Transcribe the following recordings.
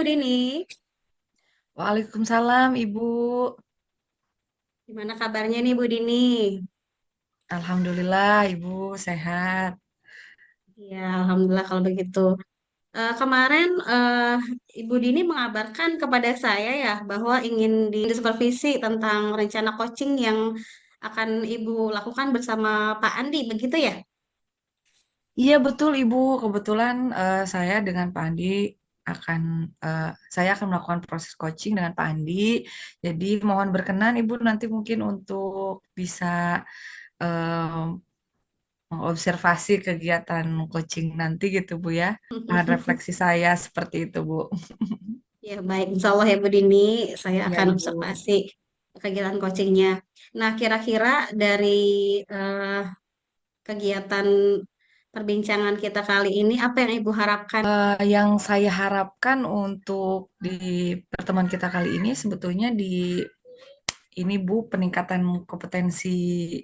Bu Dini. Waalaikumsalam, Ibu. Gimana kabarnya nih Bu Dini? Alhamdulillah, Ibu sehat. Ya, Alhamdulillah kalau begitu. Kemarin Ibu Dini mengabarkan kepada saya ya bahwa ingin disupervisi tentang rencana coaching yang akan Ibu lakukan bersama Pak Andi, begitu ya? Iya betul, Ibu. Kebetulan saya dengan Pak Andi akan eh, saya akan melakukan proses coaching dengan Pak Andi. Jadi mohon berkenan, Ibu, nanti mungkin untuk bisa eh, mengobservasi kegiatan coaching nanti gitu, Bu ya. Bahan refleksi saya seperti itu, Bu. Ya, baik. Insya Allah ya Bu Dini, saya Iya, akan Ibu. observasi kegiatan coachingnya. Nah, kira-kira dari eh, kegiatan perbincangan kita kali ini, apa yang Ibu harapkan? Yang saya harapkan untuk di pertemuan kita kali ini sebetulnya di ini Bu, peningkatan kompetensi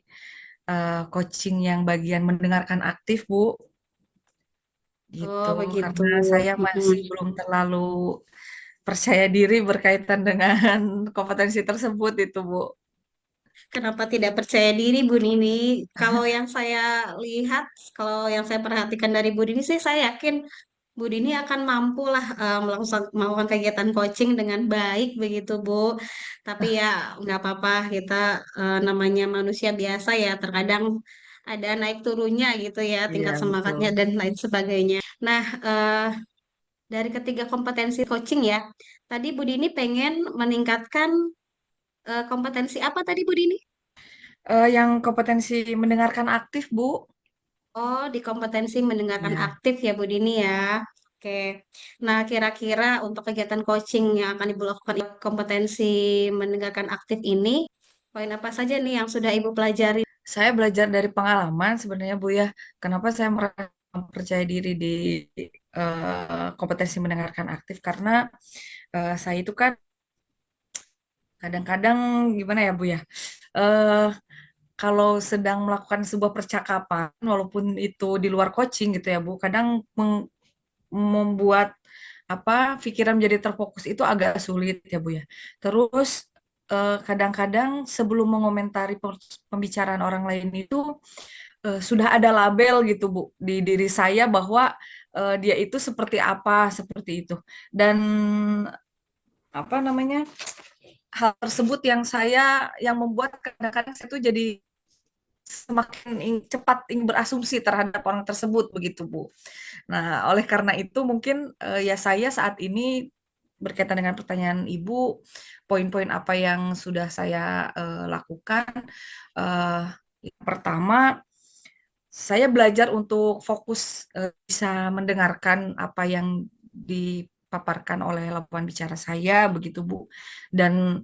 coaching yang bagian mendengarkan aktif Bu, gitu. Oh, begitu. Karena saya Mm-mm. masih belum terlalu percaya diri berkaitan dengan kompetensi tersebut itu Bu. Kenapa tidak percaya diri Bu Nini? Kalau yang saya lihat, kalau yang saya perhatikan dari Bu Nini sih, saya yakin Bu Dini akan mampu lah melakukan kegiatan coaching dengan baik begitu Bu. Tapi ya nggak apa-apa, kita namanya manusia biasa ya, terkadang ada naik turunnya gitu ya, Iya tingkat betul. semangatnya dan lain sebagainya. Nah, dari ketiga kompetensi coaching ya, tadi Bu Dini pengen meningkatkan kompetensi apa tadi Bu Dini? Yang kompetensi mendengarkan aktif Bu. Oh, di kompetensi mendengarkan Iya. aktif ya Bu Dini ya. Oke. Nah, kira-kira untuk kegiatan coaching yang akan Ibu lakukan di kompetensi mendengarkan aktif ini, poin apa saja nih yang sudah Ibu pelajari? Saya belajar dari pengalaman sebenarnya Bu ya. Kenapa saya merasa percaya diri di kompetensi mendengarkan aktif karena saya itu kan kadang-kadang gimana ya Bu ya. eh Kalau sedang melakukan sebuah percakapan, walaupun itu di luar coaching gitu ya Bu, kadang membuat pikiran menjadi terfokus itu agak sulit ya Bu ya. Terus kadang-kadang sebelum mengomentari pembicaraan orang lain itu sudah ada label gitu Bu di diri saya bahwa dia itu seperti apa seperti itu. Dan apa namanya, hal tersebut yang membuat kadang-kadang saya tuh jadi semakin cepat ingin berasumsi terhadap orang tersebut begitu Bu. Nah, oleh karena itu mungkin ya saya saat ini berkaitan dengan pertanyaan Ibu, poin-poin apa yang sudah saya lakukan. Eh, yang pertama, saya belajar untuk fokus bisa mendengarkan apa yang dipaparkan oleh lawan bicara saya begitu Bu, dan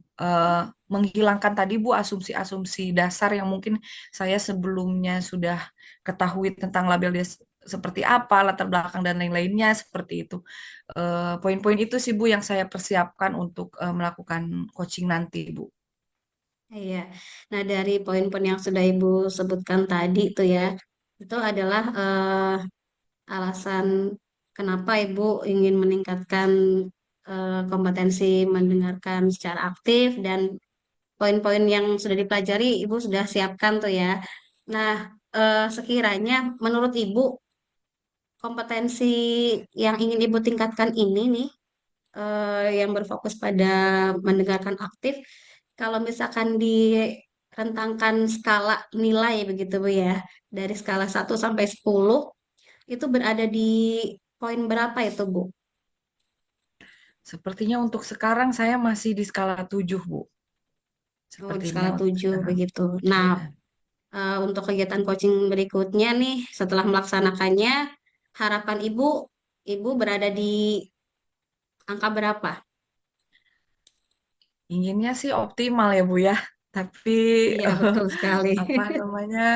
menghilangkan tadi Bu asumsi-asumsi dasar yang mungkin saya sebelumnya sudah ketahui tentang label dia seperti apa, latar belakang dan lain-lainnya seperti itu. Poin-poin itu sih Bu yang saya persiapkan untuk melakukan coaching nanti Bu. Iya. Nah, dari poin-poin yang sudah Ibu sebutkan tadi itu ya, itu adalah alasan kenapa Ibu ingin meningkatkan kompetensi mendengarkan secara aktif dan poin-poin yang sudah dipelajari Ibu sudah siapkan tuh ya. Nah, sekiranya menurut Ibu kompetensi yang ingin Ibu tingkatkan ini nih yang berfokus pada mendengarkan aktif, kalau misalkan direntangkan skala nilai begitu Bu ya, dari skala 1 sampai 10 itu berada di poin berapa itu Bu? Sepertinya untuk sekarang saya masih di skala 7 Bu. Oh, di Sepertinya skala untuk 7 sekarang. begitu. Nah, Ya. untuk kegiatan coaching berikutnya nih, setelah melaksanakannya, harapan Ibu berada di angka berapa? Inginnya sih optimal ya Bu ya, tapi Iya, betul sekali. apa namanya,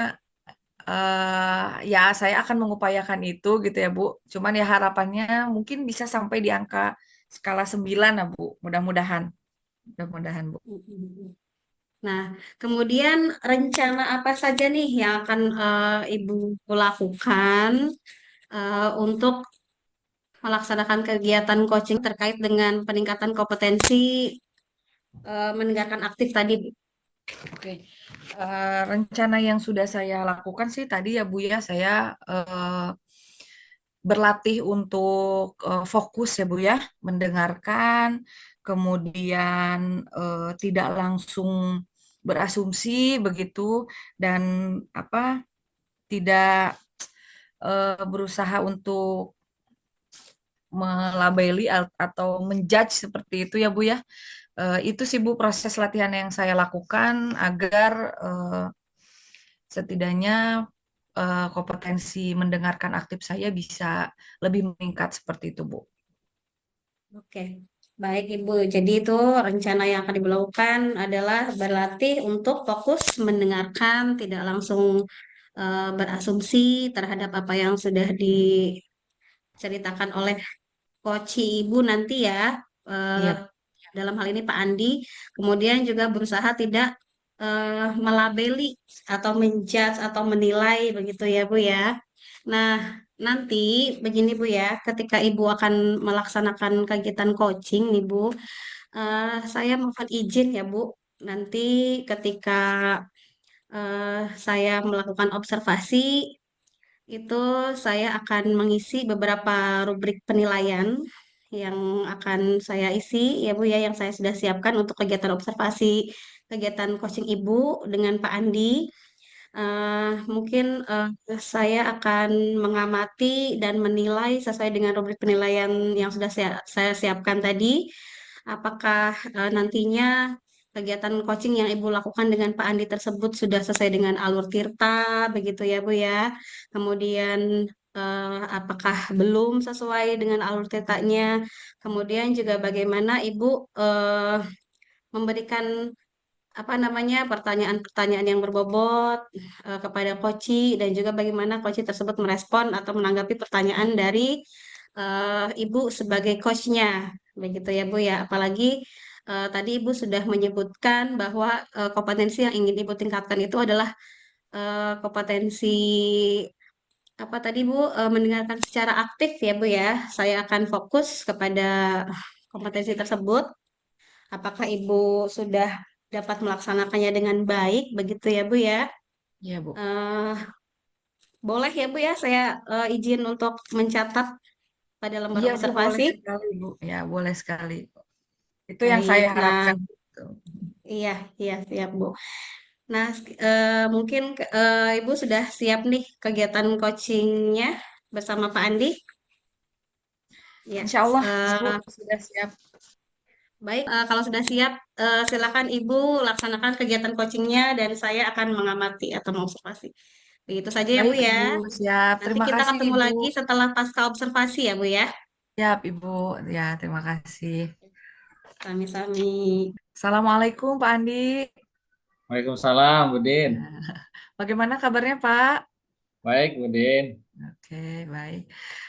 ya saya akan mengupayakan itu gitu ya Bu. Cuman ya harapannya mungkin bisa sampai di angka skala 9 lah Bu. Mudah-mudahan, mudah-mudahan Bu. Nah, kemudian rencana apa saja nih yang akan Ibu lakukan untuk melaksanakan kegiatan coaching terkait dengan peningkatan kompetensi mendengarkan aktif tadi, Bu. Oke, rencana yang sudah saya lakukan sih tadi ya Bu ya, saya berlatih untuk fokus ya Bu ya, mendengarkan, kemudian tidak langsung berasumsi begitu, dan apa tidak berusaha untuk melabeli atau menjudge seperti itu ya Bu ya. Itu sih Bu proses latihan yang saya lakukan agar setidaknya kompetensi mendengarkan aktif saya bisa lebih meningkat seperti itu Bu. Oke, baik Ibu. Jadi itu rencana yang akan dilakukan adalah berlatih untuk fokus mendengarkan, tidak langsung berasumsi terhadap apa yang sudah diceritakan oleh coach Ibu nanti ya. eh, Iya, dalam hal ini Pak Andi. Kemudian juga berusaha tidak melabeli atau menjudge atau menilai begitu ya Bu ya. Nah, nanti begini Bu ya, ketika Ibu akan melaksanakan kegiatan coaching nih Bu, saya mohon izin ya Bu, nanti ketika saya melakukan observasi, itu saya akan mengisi beberapa rubrik penilaian yang akan saya isi ya Bu ya, yang saya sudah siapkan untuk kegiatan observasi, kegiatan coaching Ibu dengan Pak Andi. Mungkin saya akan mengamati dan menilai sesuai dengan rubrik penilaian yang sudah saya siapkan tadi. Apakah nantinya kegiatan coaching yang Ibu lakukan dengan Pak Andi tersebut sudah sesuai dengan alur Tirta, begitu ya Bu ya. Kemudian apakah belum sesuai dengan alur Tirtanya. Kemudian juga bagaimana Ibu memberikan apa namanya pertanyaan-pertanyaan yang berbobot kepada Koci dan juga bagaimana Koci tersebut merespon atau menanggapi pertanyaan dari Ibu sebagai coachnya begitu ya Bu ya, apalagi tadi Ibu sudah menyebutkan bahwa kompetensi yang ingin Ibu tingkatkan itu adalah kompetensi apa tadi Bu, mendengarkan secara aktif ya Bu ya. Saya akan fokus kepada kompetensi tersebut. Apakah Ibu sudah dapat melaksanakannya dengan baik, begitu ya Bu ya? iya Bu. Eh, boleh ya Bu ya, saya izin untuk mencatat pada lembar Iya Bu, boleh observasi. sekali Bu. Ya, boleh sekali. Itu yang saya Baik, harapkan. nah iya, iya siap Bu. Nah, mungkin Ibu sudah siap nih kegiatan coachingnya bersama Pak Andi. Ya, Insya Allah Ibu eh, sudah siap. baik. Kalau sudah siap, silakan Ibu laksanakan kegiatan coachingnya dan saya akan mengamati atau mengobservasi. Begitu saja ya Bu Baik ya. Ibu, siap. Nanti Terima kita kasih ketemu Ibu. lagi setelah pasca observasi ya Bu ya. Siap Ibu. Ya, terima kasih. Sami-sami. Assalamualaikum Pak Andi. Waalaikumsalam, Budin. Ya. Bagaimana kabarnya Pak? Baik, Budin. Oke, baik.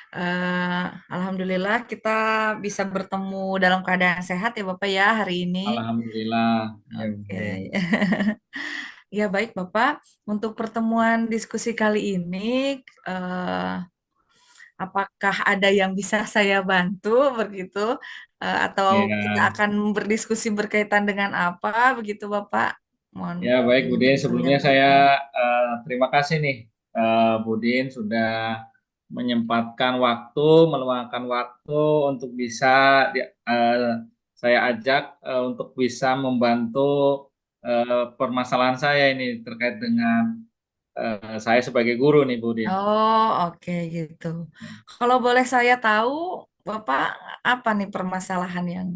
Eh, Alhamdulillah kita bisa bertemu dalam keadaan sehat ya Bapak ya hari ini. Alhamdulillah. Ya, Oke. Budin. Ya baik Bapak, untuk pertemuan diskusi kali ini, eh, apakah ada yang bisa saya bantu begitu, atau kita Ya, akan berdiskusi berkaitan dengan apa begitu Bapak? Mohon ya baik, izin Budin. saya Sebelumnya saya berikan. terima kasih nih, Budin sudah menyempatkan waktu, meluangkan waktu untuk bisa saya ajak untuk bisa membantu permasalahan saya ini terkait dengan saya sebagai guru nih, Budin. Oh, oke gitu. Kalau boleh saya tahu, Bapak apa nih permasalahan yang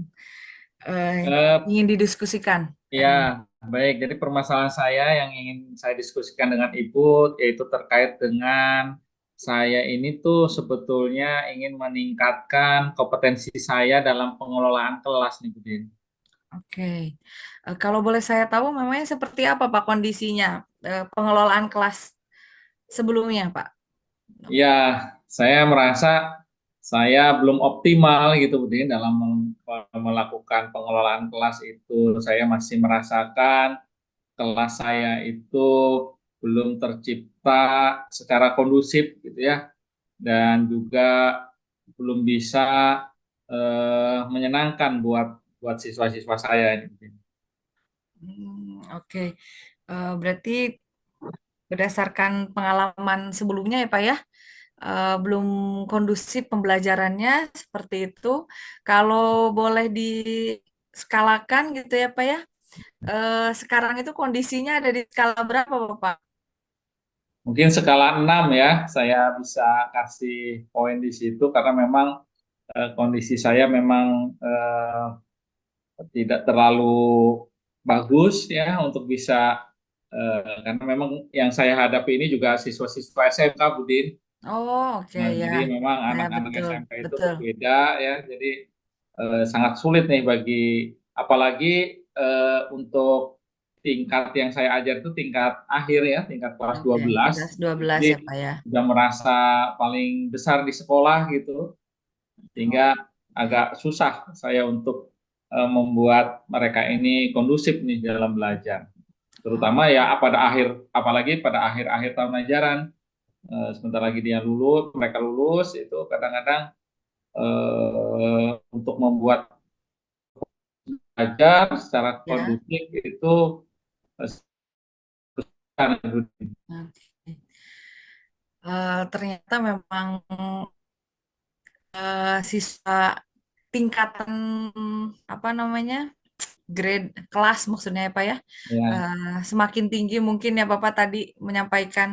eh, Eh, ingin didiskusikan hari ini? Ya, baik. Jadi permasalahan saya yang ingin saya diskusikan dengan Ibu yaitu terkait dengan saya ini tuh sebetulnya ingin meningkatkan kompetensi saya dalam pengelolaan kelas nih, Budin. Oke. Kalau boleh saya tahu, memangnya seperti apa Pak kondisinya pengelolaan kelas sebelumnya, Pak? Ya, saya merasa saya belum optimal gitu, Budin, dalam melakukan pengelolaan kelas itu. Saya masih merasakan kelas saya itu belum tercipta secara kondusif gitu ya, dan juga belum bisa menyenangkan buat siswa-siswa saya ini. Oke. Berarti berdasarkan pengalaman sebelumnya ya Pak ya, belum kondusif pembelajarannya seperti itu. Kalau boleh diskalakan gitu ya Pak ya, sekarang itu kondisinya ada di skala berapa Bapak? Mungkin skala 6 ya, saya bisa kasih poin di situ karena memang kondisi saya memang tidak terlalu bagus ya untuk bisa karena memang yang saya hadapi ini juga siswa-siswa SMK, Budin. Oh oke Nah, ya, jadi memang ya anak-anak betul SMK itu betul. berbeda ya, jadi sangat sulit nih bagi apalagi untuk tingkat yang saya ajar itu tingkat akhir ya, tingkat kelas Oke, 12. kelas 12 ya Jadi Pak ya. sudah merasa paling besar di sekolah gitu, Oh, sehingga agak susah saya untuk membuat mereka ini kondusif nih dalam belajar. Terutama oh, ya apalagi pada akhir-akhir tahun ajaran, sebentar lagi dia lulus, mereka lulus itu kadang-kadang untuk membuat belajar secara ya. kondusif itu susah. Oke. Ternyata memang siswa tingkatan apa namanya grade kelas maksudnya ya Pak ya, Ya, semakin tinggi mungkin ya Bapak tadi menyampaikan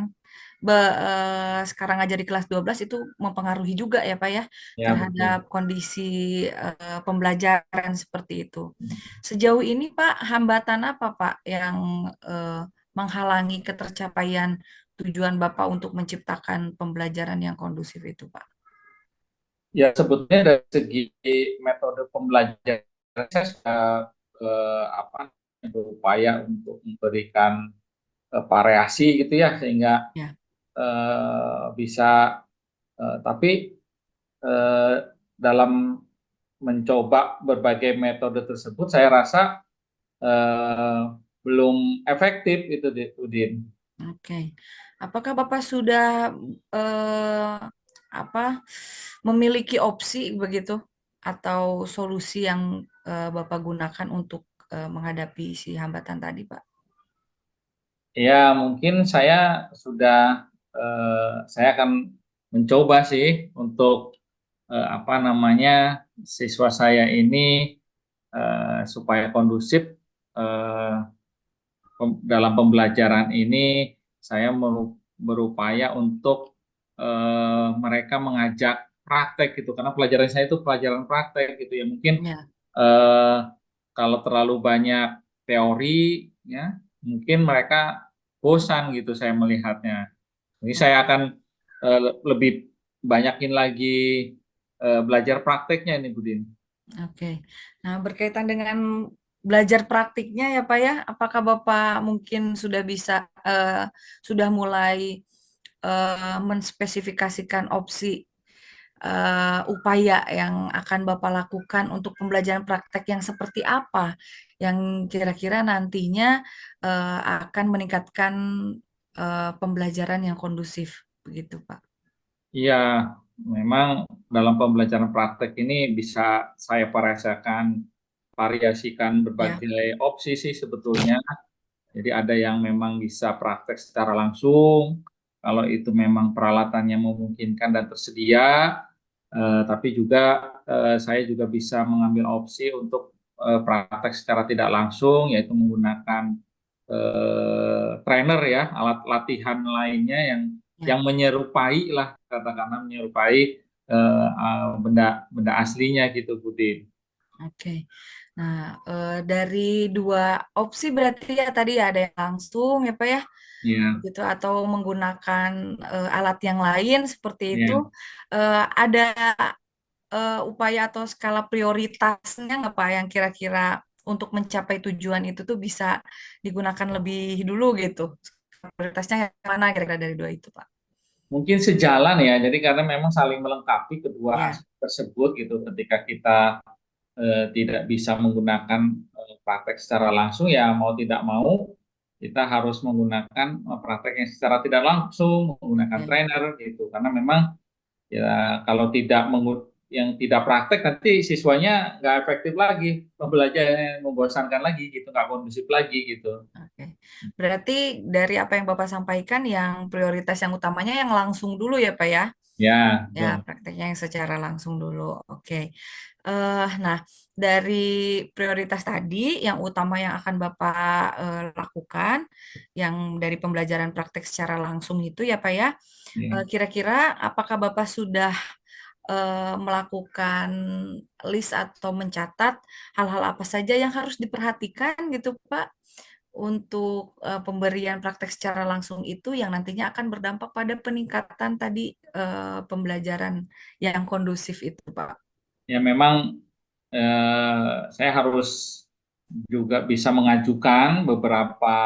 sekarang aja di kelas 12 itu mempengaruhi juga ya Pak ya ya terhadap betul. kondisi pembelajaran seperti itu. Sejauh ini Pak, hambatan apa Pak yang menghalangi ketercapaian tujuan Bapak untuk menciptakan pembelajaran yang kondusif itu Pak? Ya sebetulnya dari segi metode pembelajaran saya sudah apa berupaya untuk memberikan variasi gitu ya sehingga Ya, bisa tapi eh, dalam mencoba berbagai metode tersebut saya rasa eh, belum efektif itu Udin. oke. Apakah Bapak sudah eh, apa memiliki opsi begitu atau solusi yang Bapak gunakan untuk menghadapi si hambatan tadi, Pak? Ya mungkin saya akan mencoba sih untuk apa namanya siswa saya ini supaya kondusif eh, dalam pembelajaran ini saya berupaya untuk mereka mengajak praktek gitu karena pelajaran saya itu pelajaran praktek gitu ya mungkin Ya, eh, kalau terlalu banyak teori ya mungkin mereka bosan gitu saya melihatnya. Jadi o- saya akan lebih banyakin lagi belajar prakteknya ini Budin. oke. Nah, berkaitan dengan belajar praktiknya ya, Pak ya, apakah Bapak mungkin sudah bisa sudah mulai menspesifikasikan opsi upaya yang akan Bapak lakukan untuk pembelajaran praktek yang seperti apa yang kira-kira nantinya akan meningkatkan pembelajaran yang kondusif begitu, Pak? Iya, memang dalam pembelajaran praktek ini bisa saya variasikan Ya, berbagai opsi sih sebetulnya. Jadi ada yang memang bisa praktek secara langsung, kalau itu memang peralatannya memungkinkan dan tersedia, tapi juga saya juga bisa mengambil opsi untuk praktek secara tidak langsung, yaitu menggunakan trainer ya, alat latihan lainnya yang ya, menyerupai lah katakanlah menyerupai benda benda aslinya gitu Budin. oke. Nah, dari dua opsi berarti ya tadi ya ada yang langsung ya Pak ya, Ya, gitu atau menggunakan alat yang lain seperti itu. ya. Ada upaya atau skala prioritasnya nggak Pak yang kira-kira untuk mencapai tujuan itu tuh bisa digunakan lebih dulu gitu. Prioritasnya yang mana kira-kira dari dua itu Pak? Mungkin sejalan ya, jadi karena memang saling melengkapi kedua Ya, aspek tersebut gitu. Ketika kita tidak bisa menggunakan praktek secara langsung, ya mau tidak mau kita harus menggunakan praktek yang secara tidak langsung, menggunakan oke. trainer gitu. Karena memang Ya, kalau yang tidak praktek nanti siswanya nggak efektif lagi, pembelajaran membosankan lagi gitu, nggak kondusif lagi gitu. Oke. Berarti dari apa yang Bapak sampaikan, yang prioritas yang utamanya yang langsung dulu ya, Pak ya? Ya, Ya, betul. prakteknya yang secara langsung dulu. Oke. Nah, dari prioritas tadi, yang utama yang akan Bapak lakukan, yang dari pembelajaran praktek secara langsung itu ya, Pak ya, Ya. kira-kira apakah Bapak sudah melakukan list atau mencatat hal-hal apa saja yang harus diperhatikan gitu, Pak, untuk pemberian praktek secara langsung itu yang nantinya akan berdampak pada peningkatan tadi pembelajaran yang kondusif itu, Pak. Ya memang saya harus juga bisa mengajukan beberapa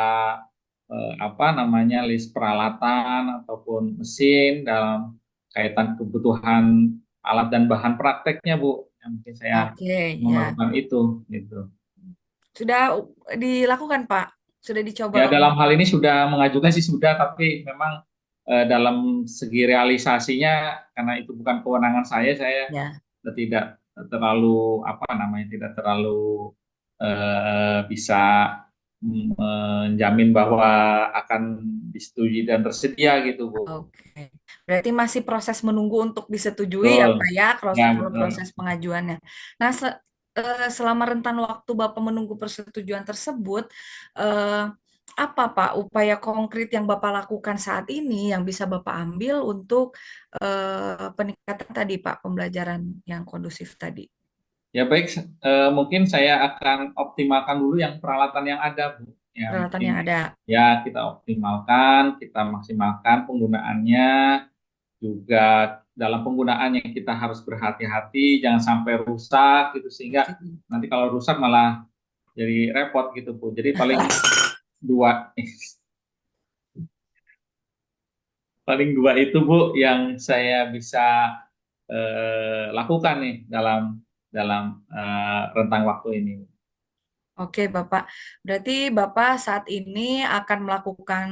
apa namanya list peralatan ataupun mesin dalam kaitan kebutuhan alat dan bahan prakteknya, Bu. Yang mungkin saya Oke, ya. memerlukan itu gitu. Sudah dilakukan, Pak? Sudah Ya dicoba dalam hal untuk ini sudah mengajukan sih sudah, tapi memang dalam segi realisasinya karena itu bukan kewenangan saya ya. tidak terlalu apa namanya tidak terlalu bisa menjamin bahwa akan disetujui dan tersedia gitu, Bu. Oke. Berarti masih proses menunggu untuk disetujui ya, Betul. Pak ya, Ya, kalau betul. proses pengajuannya. Nah, selama rentan waktu Bapak menunggu persetujuan tersebut, eh, apa Pak upaya konkret yang Bapak lakukan saat ini yang bisa Bapak ambil untuk peningkatan tadi Pak, pembelajaran yang kondusif tadi? Ya baik, mungkin saya akan optimalkan dulu yang peralatan yang ada, Bu. Ya Peralatan yang mungkin ada. ya kita optimalkan, kita maksimalkan penggunaannya, juga dalam penggunaannya kita harus berhati-hati, jangan sampai rusak gitu sehingga Oke. nanti kalau rusak malah jadi repot gitu, Bu. Jadi dua, paling dua itu, Bu, yang saya bisa lakukan nih dalam dalam rentang waktu ini. Oke, Bapak. Berarti Bapak saat ini akan melakukan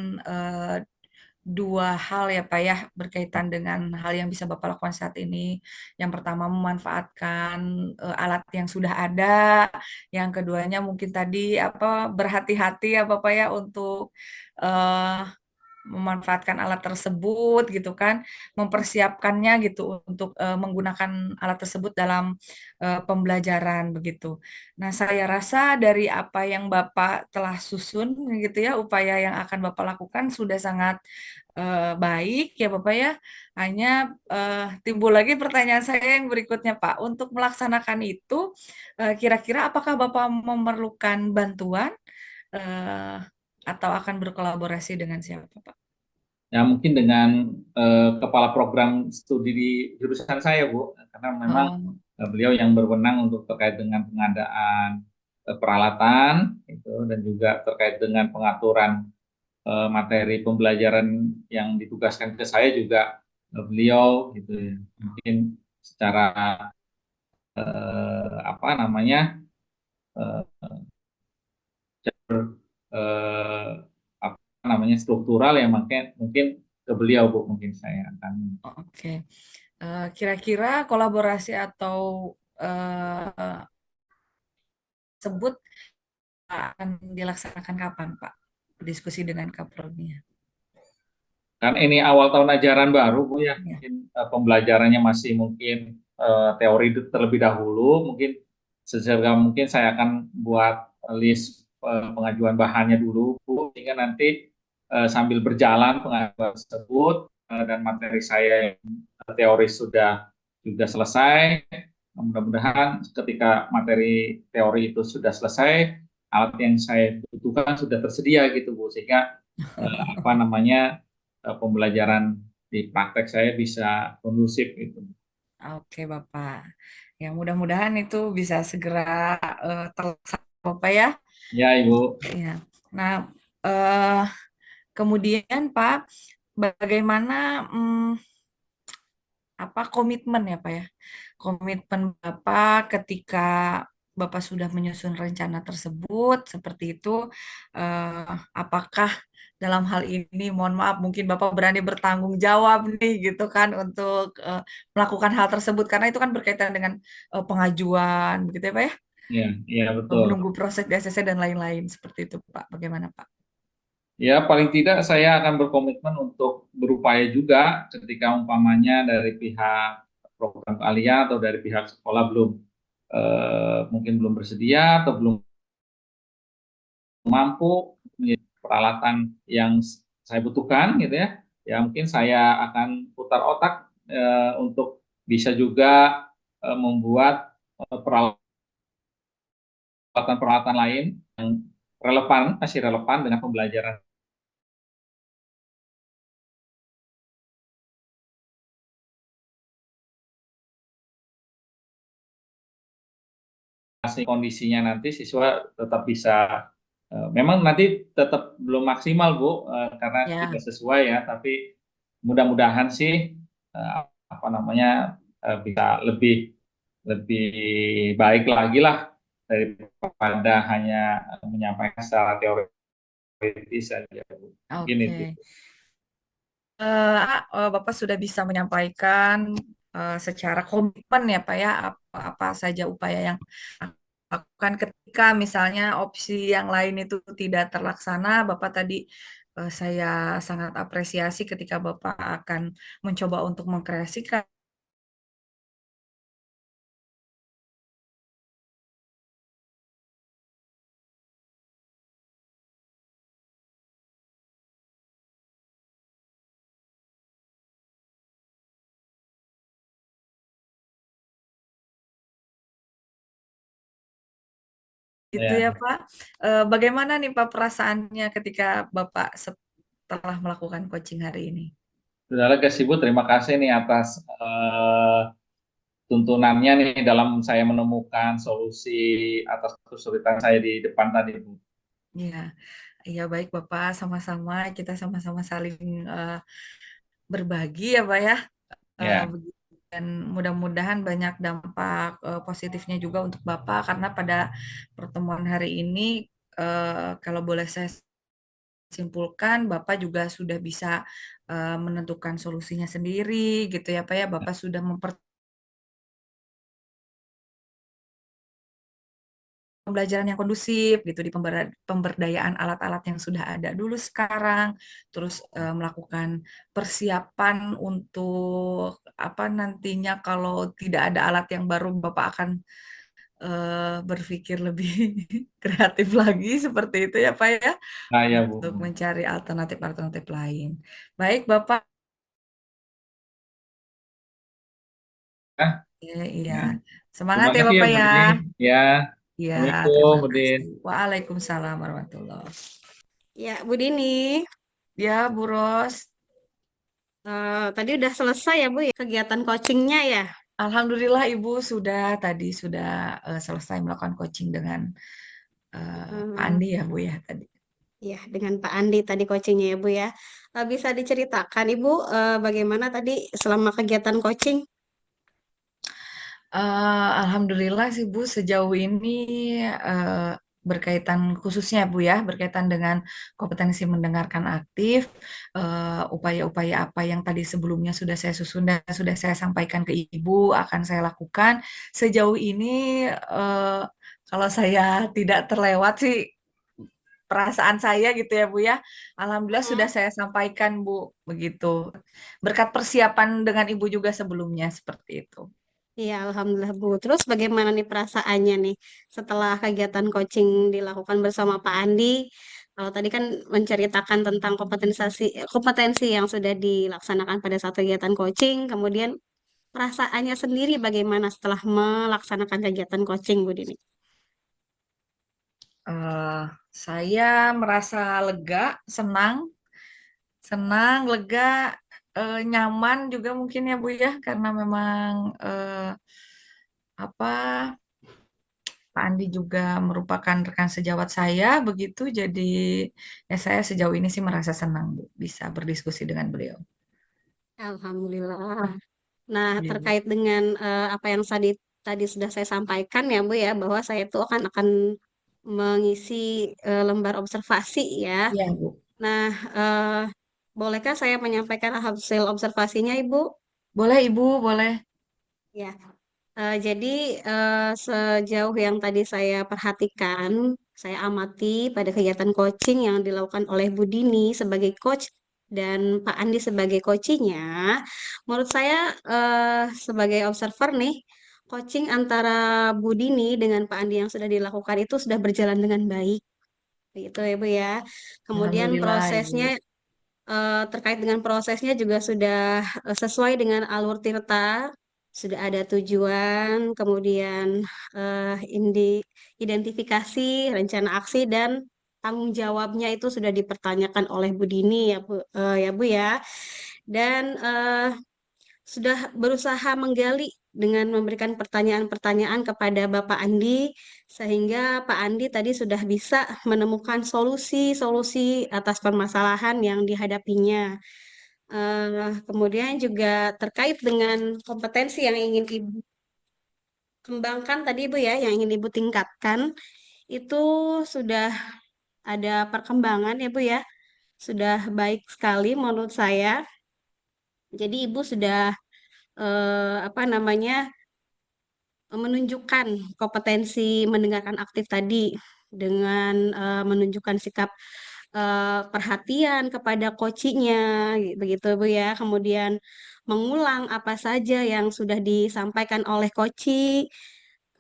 dua hal ya Pak ya berkaitan dengan hal yang bisa Bapak lakukan saat ini. Yang pertama memanfaatkan alat yang sudah ada, yang keduanya mungkin tadi apa berhati-hati ya Bapak ya untuk eh, memanfaatkan alat tersebut gitu kan, mempersiapkannya gitu untuk menggunakan alat tersebut dalam pembelajaran begitu. Nah, saya rasa dari apa yang Bapak telah susun gitu ya, upaya yang akan Bapak lakukan sudah sangat baik ya Bapak ya. Hanya timbul lagi pertanyaan saya yang berikutnya Pak. Untuk melaksanakan itu, kira-kira apakah Bapak memerlukan bantuan eh, atau akan berkolaborasi dengan siapa Pak? Ya mungkin dengan kepala program studi di jurusan saya, Bu, karena memang Oh, beliau yang berwenang untuk terkait dengan pengadaan peralatan itu dan juga terkait dengan pengaturan materi pembelajaran yang ditugaskan ke saya juga beliau gitu ya. Mungkin secara apa namanya eh, eh, apa namanya struktural yang makanya mungkin ke beliau, Bu, mungkin saya akan. oke. Kira-kira kolaborasi atau eh, sebut akan dilaksanakan kapan, Pak? Diskusi dengan Kaprodinya. Kan ini awal tahun ajaran baru, Bu, ya. Ya. Mungkin pembelajarannya masih mungkin teori terlebih dahulu. Mungkin sesegera mungkin saya akan buat list pengajuan bahannya dulu, Bu, sehingga nanti sambil berjalan pengajuan tersebut dan materi saya yang teori sudah selesai. Mudah-mudahan ketika materi teori itu sudah selesai, alat yang saya butuhkan sudah tersedia gitu, Bu, sehingga apa namanya pembelajaran di praktek saya bisa kondusif gitu. Oke, Bapak. Ya, mudah-mudahan itu bisa segera terlaksana, Bapak ya. Ya, Ibu. Ya. Nah, eh, kemudian Pak, bagaimana apa komitmen ya Pak ya? Komitmen Bapak ketika Bapak sudah menyusun rencana tersebut seperti itu, apakah dalam hal ini mohon maaf mungkin Bapak berani bertanggung jawab nih gitu kan untuk melakukan hal tersebut karena itu kan berkaitan dengan pengajuan begitu ya Pak ya, Iya, iya betul. menunggu proses di ACC dan lain-lain seperti itu Pak. Bagaimana Pak? Ya, paling tidak saya akan berkomitmen untuk berupaya juga ketika umpamanya dari pihak program keahlian atau dari pihak sekolah belum mungkin belum bersedia atau belum mampu menjadi peralatan yang saya butuhkan gitu ya. Ya mungkin saya akan putar otak untuk bisa juga membuat peralatan-peralatan lain yang relevan, masih relevan dengan pembelajaran kondisinya nanti siswa tetap bisa memang nanti tetap belum maksimal Bu karena Ya, tidak sesuai ya, tapi mudah-mudahan sih apa namanya bisa lebih lebih baik lagi lah daripada hanya menyampaikan secara teoritis saja Bu. Mungkin oke. itu. Bapak sudah bisa menyampaikan secara komitmen ya Pak ya apa saja upaya yang akan lakukan ketika misalnya opsi yang lain itu tidak terlaksana. Bapak tadi saya sangat apresiasi ketika Bapak akan mencoba untuk mengkreasikan gitu ya Ya, Pak. Bagaimana nih Pak perasaannya ketika Bapak setelah melakukan coaching hari ini? Saudara Kasibu, terima kasih nih atas tuntunannya nih dalam saya menemukan solusi atas kesulitan saya di depan tadi Bu. Iya, iya baik Bapak, sama-sama kita sama-sama saling berbagi ya Pak ya. Ya, Begitu. Dan mudah-mudahan banyak dampak positifnya juga untuk Bapak karena pada pertemuan hari ini kalau boleh saya simpulkan Bapak juga sudah bisa menentukan solusinya sendiri gitu ya Pak ya. Bapak sudah pembelajaran yang kondusif gitu di pemberdayaan alat-alat yang sudah ada dulu sekarang, terus melakukan persiapan untuk apa nantinya kalau tidak ada alat yang baru Bapak akan berpikir lebih kreatif lagi seperti itu ya Pak ya saya Bu. untuk mencari alternatif-alternatif lain. Baik Bapak, Ya, iya. ya. Semangat Terima ya kasih ya Bapak Bu ya. Dini. Ya, Iya, Assalamualaikum terima Bu Din. kasih. Waalaikumsalam warahmatullahi. Ya, Bu Dini, Ya, Bu Ros. tadi udah selesai ya Bu ya kegiatan coachingnya ya? Alhamdulillah Ibu sudah selesai melakukan coaching dengan Pak Hmm, Andi ya Bu ya tadi. ya, dengan Pak Andi tadi coachingnya ya Bu ya. Bisa diceritakan Ibu bagaimana tadi selama kegiatan coaching? Alhamdulillah sih Bu sejauh ini berkaitan khususnya Bu ya berkaitan dengan kompetensi mendengarkan aktif, upaya-upaya apa yang tadi sebelumnya sudah saya susun dan sudah saya sampaikan ke Ibu akan saya lakukan. Sejauh ini kalau saya tidak terlewat sih perasaan saya gitu ya Bu ya. Alhamdulillah sudah Hmm. saya sampaikan Bu begitu. Berkat persiapan dengan Ibu juga sebelumnya seperti itu. Iya, Alhamdulillah Bu. Terus bagaimana nih perasaannya nih setelah kegiatan coaching dilakukan bersama Pak Andi? Kalau tadi kan menceritakan tentang kompetensi yang sudah dilaksanakan pada saat kegiatan coaching, kemudian perasaannya sendiri bagaimana setelah melaksanakan kegiatan coaching, Bu Dini? eh saya merasa lega, senang, lega, nyaman juga mungkin ya Bu ya, karena memang apa Pak Andi juga merupakan rekan sejawat saya begitu, jadi ya saya sejauh ini sih merasa senang Bu bisa berdiskusi dengan beliau. Alhamdulillah. Nah, Iya, terkait dengan apa yang tadi tadi sudah saya sampaikan ya, Bu ya, bahwa saya itu akan mengisi lembar observasi ya. iya Bu. Nah, bolehkah saya menyampaikan hasil observasinya, Ibu? Boleh Ibu, boleh. Ya, jadi sejauh yang tadi saya perhatikan, saya amati pada kegiatan coaching yang dilakukan oleh Bu Dini sebagai coach dan Pak Andi sebagai coachingnya, menurut saya sebagai observer nih, coaching antara Bu Dini dengan Pak Andi yang sudah dilakukan itu sudah berjalan dengan baik, gitu ya Bu ya. Kemudian Alhamdulillah Ibu. prosesnya terkait dengan prosesnya juga sudah sesuai dengan alur tirta, sudah ada tujuan, kemudian identifikasi, rencana aksi, dan tanggung jawabnya itu sudah dipertanyakan oleh Bu Dini ya Bu, ya Bu ya. Dan sudah berusaha menggali dengan memberikan pertanyaan-pertanyaan kepada Bapak Andi, sehingga Pak Andi tadi sudah bisa menemukan solusi-solusi atas permasalahan yang dihadapinya. Kemudian juga terkait dengan kompetensi yang ingin Ibu kembangkan tadi Ibu ya, yang ingin Ibu tingkatkan, itu sudah ada perkembangan ya Bu ya, sudah baik sekali menurut saya. Jadi Ibu sudah apa namanya menunjukkan kompetensi mendengarkan aktif tadi dengan menunjukkan sikap perhatian kepada coachingnya, begitu Bu ya. Kemudian mengulang apa saja yang sudah disampaikan oleh coaching.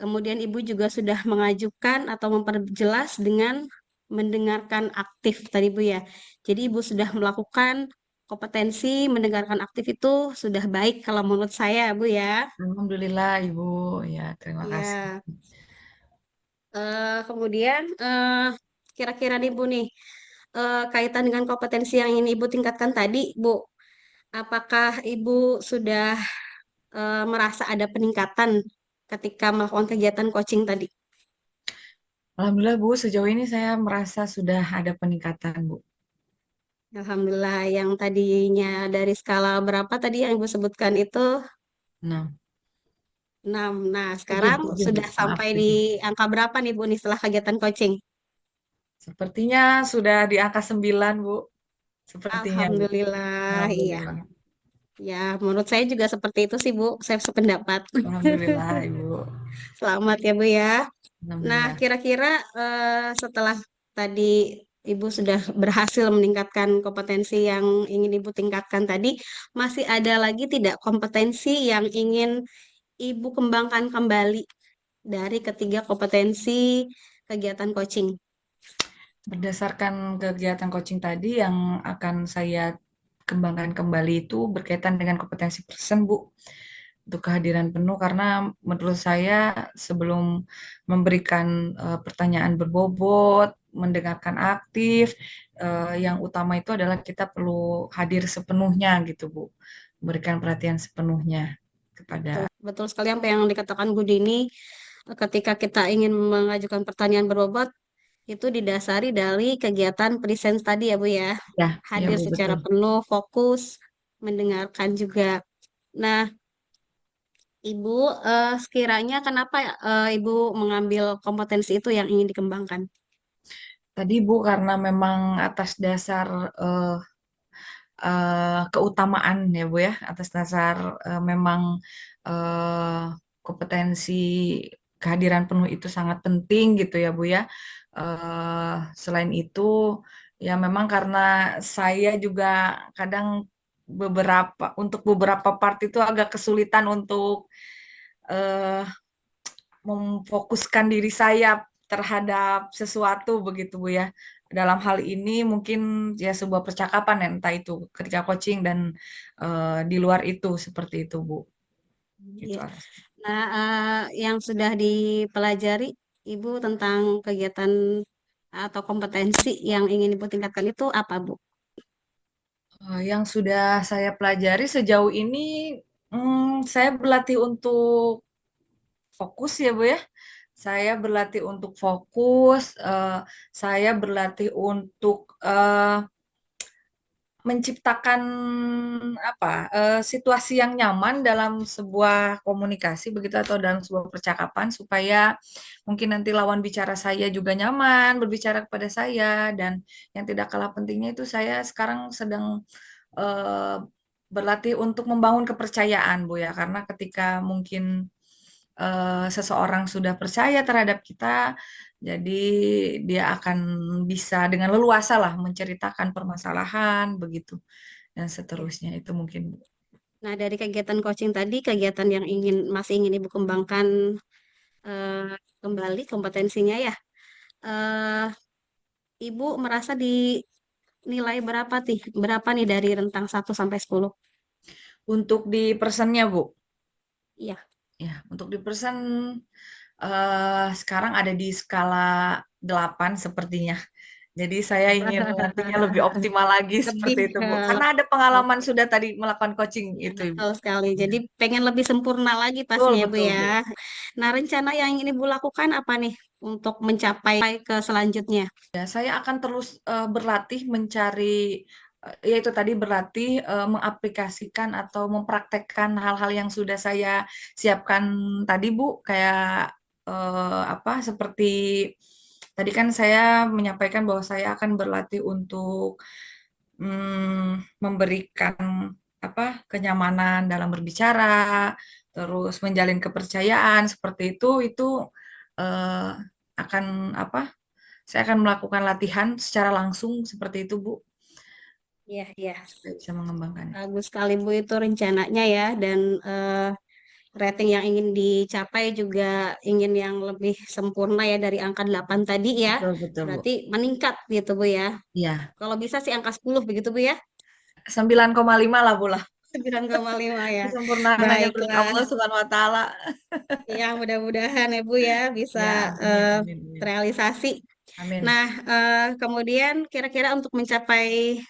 Kemudian Ibu juga sudah mengajukan atau memperjelas dengan mendengarkan aktif tadi Bu ya. Jadi Ibu sudah melakukan kompetensi mendengarkan aktif itu sudah baik kalau menurut saya Bu ya. Alhamdulillah Ibu. Ya, terima kasih. Ya. Kemudian kira-kira nih Bu nih kaitan dengan kompetensi yang ingin Ibu tingkatkan tadi, Bu, apakah Ibu sudah merasa ada peningkatan ketika melakukan kegiatan coaching tadi? Alhamdulillah Bu, sejauh ini saya merasa sudah ada peningkatan Bu. Alhamdulillah, yang tadinya dari skala berapa tadi yang Ibu sebutkan itu Nah, 6. Nah, tujuh, sekarang tujuh Bu, sudah maaf sampai di 7. angka berapa nih Bu nih setelah kegiatan coaching? Sepertinya sudah di angka 9 Bu. Sepertinya Bu. Alhamdulillah, iya. Alhamdulillah. Ya, menurut saya juga seperti itu sih Bu, saya sependapat. Alhamdulillah Ibu. Selamat ya Bu ya. Nah, Alhamdulillah. kira-kira setelah tadi Ibu sudah berhasil meningkatkan kompetensi yang ingin Ibu tingkatkan tadi, masih ada lagi tidak kompetensi yang ingin Ibu kembangkan kembali dari ketiga kompetensi kegiatan coaching? Berdasarkan kegiatan coaching tadi yang akan saya kembangkan kembali itu berkaitan dengan kompetensi person, Bu. Untuk kehadiran penuh karena menurut saya sebelum memberikan pertanyaan berbobot, mendengarkan aktif, yang utama itu adalah kita perlu hadir sepenuhnya gitu, Bu. Memberikan perhatian sepenuhnya Betul, kepada. betul sekali apa yang dikatakan Bu Dini, ketika kita ingin mengajukan pertanyaan berbobot, itu didasari dari kegiatan present tadi ya Bu ya. Ya, ya Hadir Bu, secara betul. penuh, fokus, mendengarkan juga. Nah, Ibu, sekiranya kenapa Ibu mengambil kompetensi itu yang ingin dikembangkan? Tadi Bu karena memang atas dasar eh, keutamaan ya Bu ya, atas dasar memang eh, kompetensi kehadiran penuh itu sangat penting gitu ya Bu ya. Selain itu ya memang karena saya juga kadang untuk beberapa part itu agak kesulitan untuk eh, memfokuskan diri saya terhadap sesuatu begitu Bu ya. Dalam hal ini mungkin ya sebuah percakapan ya, entah itu ketika coaching dan di luar itu seperti itu Bu. Gitu Ya. atas. Nah, yang sudah dipelajari Ibu tentang kegiatan atau kompetensi yang ingin Ibu tingkatkan itu apa, Bu? Yang sudah saya pelajari sejauh ini, saya berlatih untuk fokus ya Bu ya. Saya berlatih untuk fokus, saya berlatih untuk menciptakan situasi yang nyaman dalam sebuah komunikasi begitu atau dalam sebuah percakapan supaya mungkin nanti lawan bicara saya juga nyaman berbicara kepada saya dan yang tidak kalah pentingnya itu saya sekarang sedang eh, berlatih untuk membangun kepercayaan Bu ya karena ketika mungkin seseorang sudah percaya terhadap kita jadi dia akan bisa dengan leluasa lah menceritakan permasalahan begitu dan Ya. seterusnya itu mungkin. Nah, dari kegiatan coaching tadi, kegiatan yang masih ingin Ibu kembangkan eh, kembali kompetensinya ya. Eh, Ibu merasa dinilai berapa nih? Berapa nih dari rentang 1 sampai 10? Untuk di personnya Bu, Iya. ya untuk di person sekarang ada di skala 8 sepertinya. Jadi saya ingin nantinya lebih optimal lagi Lebih seperti itu Bu. Karena ada pengalaman sudah tadi melakukan coaching ya, itu Ibu. betul sekali. Ya. Jadi pengen lebih sempurna lagi Betul, pastinya Bu betul, ya. Bu. Nah, rencana yang ingin Ibu lakukan apa nih untuk mencapai ke selanjutnya? Ya, saya akan terus berlatih mencari yaitu tadi berlatih mengaplikasikan atau mempraktekkan hal-hal yang sudah saya siapkan tadi Bu, kayak seperti tadi kan saya menyampaikan bahwa saya akan berlatih untuk memberikan kenyamanan dalam berbicara, terus menjalin kepercayaan seperti itu eh, akan saya akan melakukan latihan secara langsung seperti itu, Bu, Iya, iya. supaya bisa mengembangkannya. Bagus sekali Bu itu rencananya ya dan rating yang ingin dicapai juga ingin yang lebih sempurna ya dari angka 8 tadi ya. Betul, betul, Bu. Berarti meningkat gitu Bu ya. Iya, Kalau bisa sih angka 10 begitu Bu ya. 9,5 lah, Bu lah. 9,5 ya. Kesempurnaan hanya milik Baiklah. Allah Subhanahu wa taala. Ya, mudah-mudahan ya Bu ya bisa Ya, amin, eh, amin, amin. terrealisasi. Amin. Nah, kemudian kira-kira untuk mencapai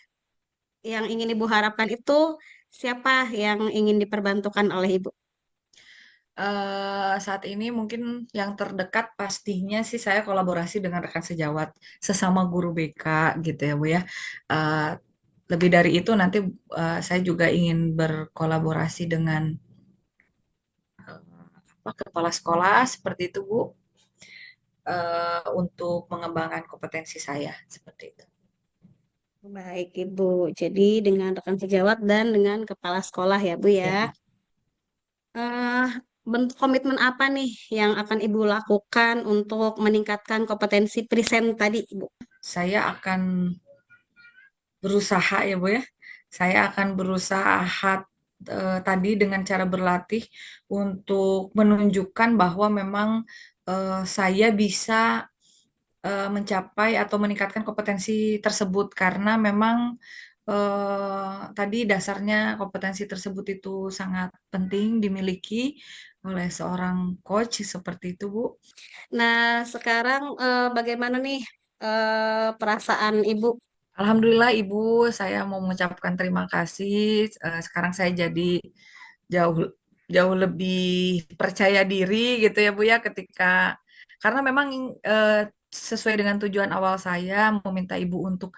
yang ingin Ibu harapkan itu siapa yang ingin diperbantukan oleh Ibu? Saat ini mungkin yang terdekat pastinya sih saya kolaborasi dengan rekan sejawat sesama guru BK gitu ya Bu ya. Eh, Lebih dari itu nanti saya juga ingin berkolaborasi dengan kepala sekolah seperti itu Bu, untuk mengembangkan kompetensi saya seperti itu. Baik, Ibu. Jadi dengan rekan sejawat dan dengan kepala sekolah ya, Bu ya. Ya, eh Bentuk komitmen apa nih yang akan Ibu lakukan untuk meningkatkan kompetensi present tadi, Ibu? saya akan berusaha ya Bu ya. Saya akan berusaha tadi dengan cara berlatih untuk menunjukkan bahwa memang saya bisa mencapai atau meningkatkan kompetensi tersebut karena memang tadi dasarnya kompetensi tersebut itu sangat penting dimiliki oleh seorang coach seperti itu, Bu. Nah, sekarang bagaimana nih perasaan Ibu? Alhamdulillah Ibu, saya mau mengucapkan terima kasih. Sekarang saya jadi jauh jauh lebih percaya diri gitu ya Bu ya ketika karena memang sesuai dengan tujuan awal saya meminta Ibu untuk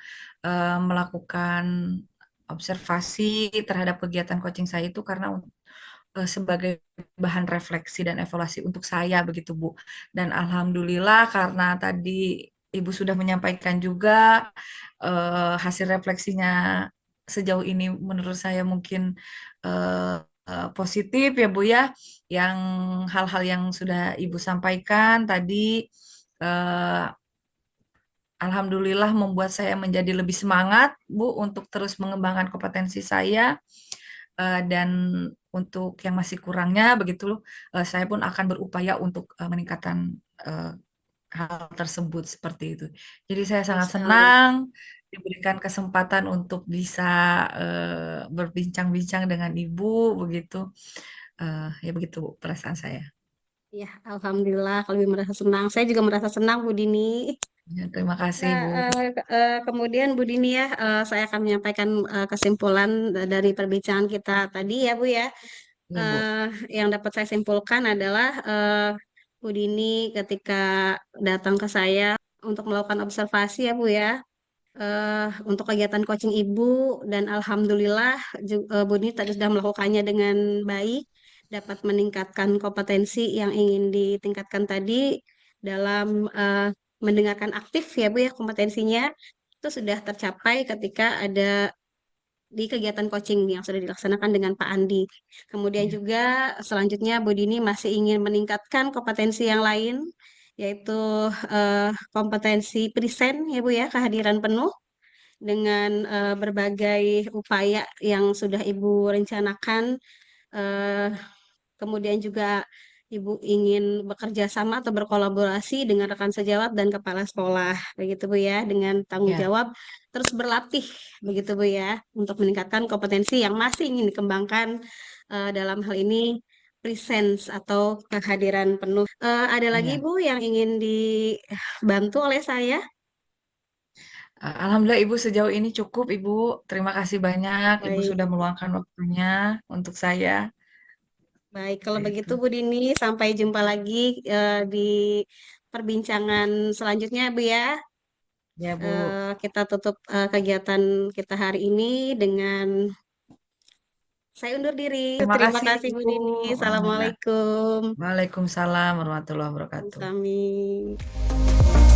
melakukan observasi terhadap kegiatan coaching saya itu karena sebagai bahan refleksi dan evaluasi untuk saya begitu Bu. Dan alhamdulillah karena tadi Ibu sudah menyampaikan juga hasil refleksinya sejauh ini menurut saya mungkin positif ya Bu ya. Yang hal-hal yang sudah Ibu sampaikan tadi eh, alhamdulillah membuat saya menjadi lebih semangat Bu untuk terus mengembangkan kompetensi saya. Dan untuk yang masih kurangnya begitu saya pun akan berupaya untuk meningkatkan eh, hal tersebut seperti itu. Jadi saya Betul sangat sekali. senang diberikan kesempatan untuk bisa berbincang-bincang dengan Ibu begitu. Ya begitu Bu, perasaan saya. Ya, Alhamdulillah kalau Ibu merasa senang. Saya juga merasa senang, Bu Dini. Ya, terima kasih Nah, Bu. kemudian Bu Dini ya, saya akan menyampaikan kesimpulan dari perbincangan kita tadi ya, Bu ya. Ya Bu. eh, yang dapat saya simpulkan adalah Bu Dini ketika datang ke saya untuk melakukan observasi ya Bu ya, untuk kegiatan coaching Ibu dan alhamdulillah Bu Nini tadi sudah melakukannya dengan baik, dapat meningkatkan kompetensi yang ingin ditingkatkan tadi dalam mendengarkan aktif ya Bu ya kompetensinya itu sudah tercapai ketika ada di kegiatan coaching yang sudah dilaksanakan dengan Pak Andi. Kemudian Ya, juga selanjutnya Bu Dini masih ingin meningkatkan kompetensi yang lain, yaitu kompetensi present ya Bu ya, kehadiran penuh dengan berbagai upaya yang sudah Ibu rencanakan. eh, Kemudian juga Ibu ingin bekerja sama atau berkolaborasi dengan rekan sejawat dan kepala sekolah, begitu Bu ya, dengan tanggung ya, jawab terus berlatih, begitu Bu ya, untuk meningkatkan kompetensi yang masih ingin dikembangkan dalam hal ini presence atau kehadiran penuh. Ada lagi ya. Bu yang ingin dibantu oleh saya? Alhamdulillah Ibu sejauh ini cukup Ibu. Terima kasih banyak Ibu Baik, sudah meluangkan waktunya untuk saya. baik. Kalau Seperti begitu itu. Bu Dini, sampai jumpa lagi di perbincangan selanjutnya Bu ya. Ya Bu. Kita tutup kegiatan kita hari ini dengan saya undur diri. Terima Terima kasih kasih Bu Ibu. Dini. Alhamdulillah. Assalamualaikum. Waalaikumsalam warahmatullahi wabarakatuh. Kami.